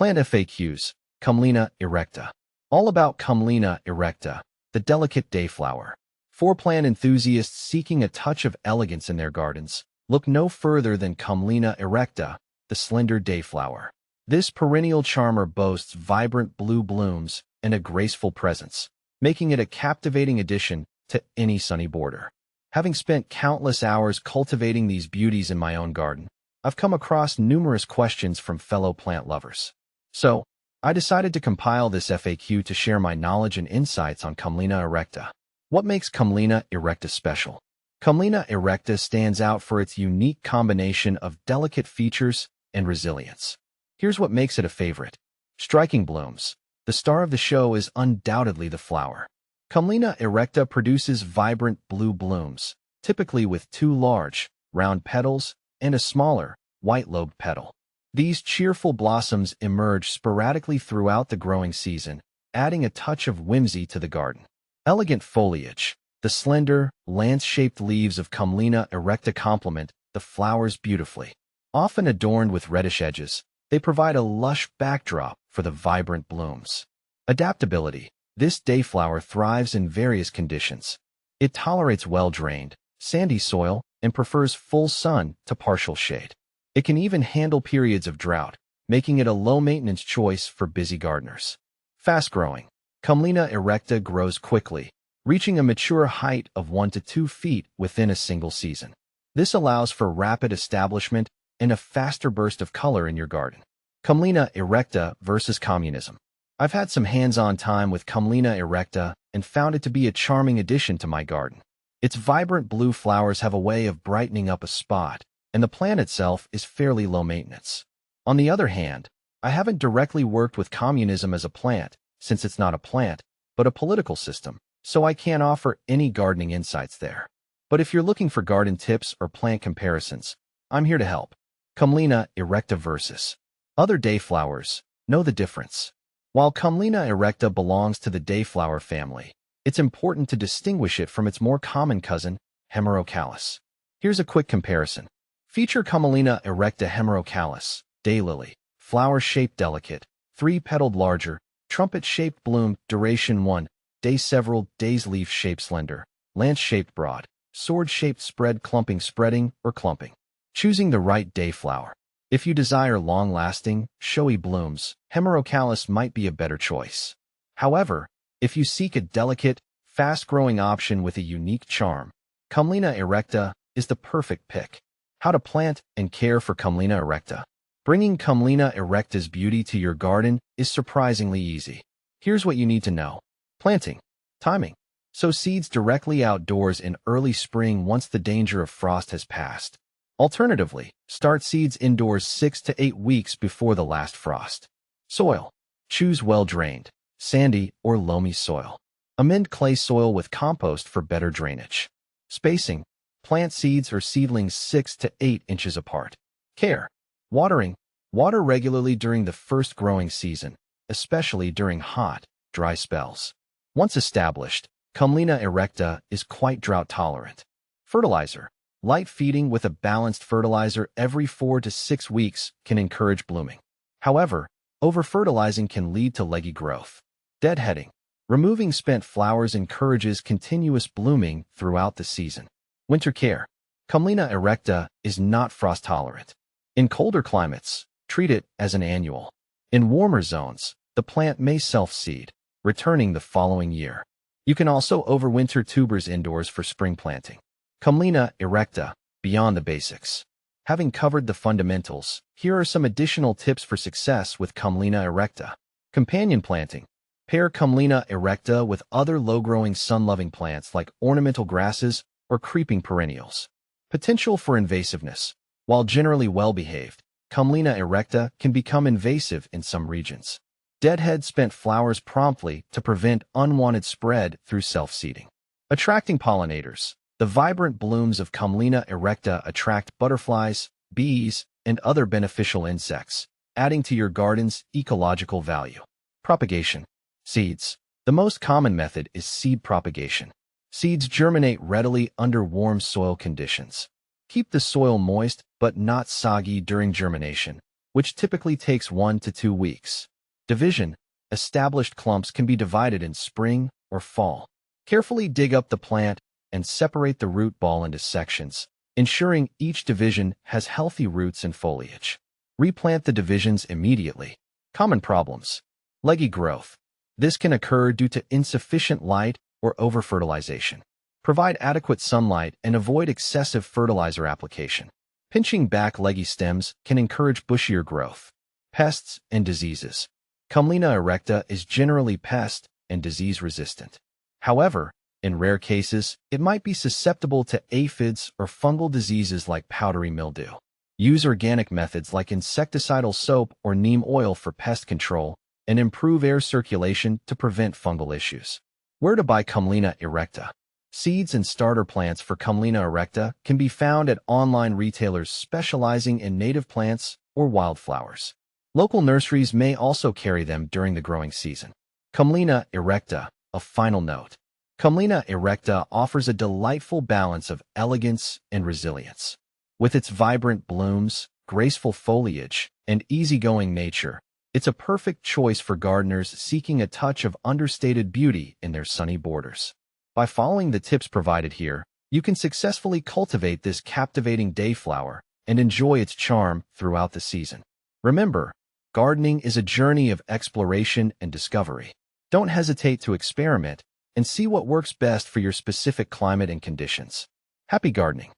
Plant FAQs, Commelina erecta. All about Commelina erecta, the delicate dayflower. For plant enthusiasts seeking a touch of elegance in their gardens, look no further than Commelina erecta, the slender dayflower. This perennial charmer boasts vibrant blue blooms and a graceful presence, making it a captivating addition to any sunny border. Having spent countless hours cultivating these beauties in my own garden, I've come across numerous questions from fellow plant lovers. So, I decided to compile this FAQ to share my knowledge and insights on Commelina erecta. What makes Commelina erecta special? Commelina erecta stands out for its unique combination of delicate features and resilience. Here's what makes it a favorite. Striking blooms. The star of the show is undoubtedly the flower. Commelina erecta produces vibrant blue blooms, typically with two large, round petals and a smaller, white-lobed petal. These cheerful blossoms emerge sporadically throughout the growing season, adding a touch of whimsy to the garden. Elegant foliage. The slender, lance-shaped leaves of Commelina erecta complement the flowers beautifully. Often adorned with reddish edges, they provide a lush backdrop for the vibrant blooms. Adaptability. This dayflower thrives in various conditions. It tolerates well-drained, sandy soil and prefers full sun to partial shade. It can even handle periods of drought, making it a low-maintenance choice for busy gardeners. Fast-growing. Commelina erecta grows quickly, reaching a mature height of 1 to 2 feet within a single season. This allows for rapid establishment and a faster burst of color in your garden. Commelina erecta versus communism. I've had some hands-on time with Commelina erecta and found it to be a charming addition to my garden. Its vibrant blue flowers have a way of brightening up a spot, and the plant itself is fairly low maintenance. On the other hand, I haven't directly worked with communism as a plant, since it's not a plant, but a political system, so I can't offer any gardening insights there. But if you're looking for garden tips or plant comparisons, I'm here to help. Commelina erecta versus other dayflowers. Know the difference. While Commelina erecta belongs to the dayflower family, it's important to distinguish it from its more common cousin, Hemerocalis. Here's a quick comparison. Feature Commelina erecta Hemerocalis, daylily, flower-shaped delicate, 3-petaled larger, trumpet-shaped bloom, duration 1 day, several days, leaf-shaped slender, lance-shaped broad, sword-shaped spread, clumping, spreading, or clumping. Choosing the right dayflower. If you desire long-lasting, showy blooms, Hemerocalis might be a better choice. However, if you seek a delicate, fast-growing option with a unique charm, Commelina erecta is the perfect pick. How to plant and care for Commelina erecta. Bringing Commelina erecta's beauty to your garden is surprisingly easy. Here's what you need to know. Planting. Timing. Sow seeds directly outdoors in early spring once the danger of frost has passed. Alternatively, start seeds indoors 6 to 8 weeks before the last frost. Soil. Choose well-drained, sandy or loamy soil. Amend clay soil with compost for better drainage. Spacing. Plant seeds or seedlings 6 to 8 inches apart. Care. Watering. Water regularly during the first growing season, especially during hot, dry spells. Once established, Commelina erecta is quite drought-tolerant. Fertilizer. Light feeding with a balanced fertilizer every 4 to 6 weeks can encourage blooming. However, over-fertilizing can lead to leggy growth. Deadheading. Removing spent flowers encourages continuous blooming throughout the season. Winter care. Commelina erecta is not frost-tolerant. In colder climates, treat it as an annual. In warmer zones, the plant may self-seed, returning the following year. You can also overwinter tubers indoors for spring planting. Commelina erecta, beyond the basics. Having covered the fundamentals, here are some additional tips for success with Commelina erecta. Companion planting. Pair Commelina erecta with other low-growing sun-loving plants like ornamental grasses or creeping perennials. Potential for invasiveness. While generally well-behaved, Commelina erecta can become invasive in some regions. Deadhead spent flowers promptly to prevent unwanted spread through self-seeding. Attracting pollinators. The vibrant blooms of Commelina erecta attract butterflies, bees, and other beneficial insects, adding to your garden's ecological value. Propagation. Seeds. The most common method is seed propagation. Seeds germinate readily under warm soil conditions. Keep the soil moist but not soggy during germination, which typically takes 1 to 2 weeks. Division: established clumps can be divided in spring or fall. Carefully dig up the plant and separate the root ball into sections, ensuring each division has healthy roots and foliage. Replant the divisions immediately. Common problems: leggy growth. This can occur due to insufficient light or over-fertilization. Provide adequate sunlight and avoid excessive fertilizer application. Pinching back leggy stems can encourage bushier growth. Pests and diseases. Commelina erecta is generally pest and disease resistant. However, in rare cases, it might be susceptible to aphids or fungal diseases like powdery mildew. Use organic methods like insecticidal soap or neem oil for pest control and improve air circulation to prevent fungal issues. Where to buy Commelina erecta? Seeds and starter plants for Commelina erecta can be found at online retailers specializing in native plants or wildflowers. Local nurseries may also carry them during the growing season. Commelina erecta, a final note. Commelina erecta offers a delightful balance of elegance and resilience. With its vibrant blooms, graceful foliage, and easygoing nature, it's a perfect choice for gardeners seeking a touch of understated beauty in their sunny borders. By following the tips provided here, you can successfully cultivate this captivating dayflower and enjoy its charm throughout the season. Remember, gardening is a journey of exploration and discovery. Don't hesitate to experiment and see what works best for your specific climate and conditions. Happy gardening!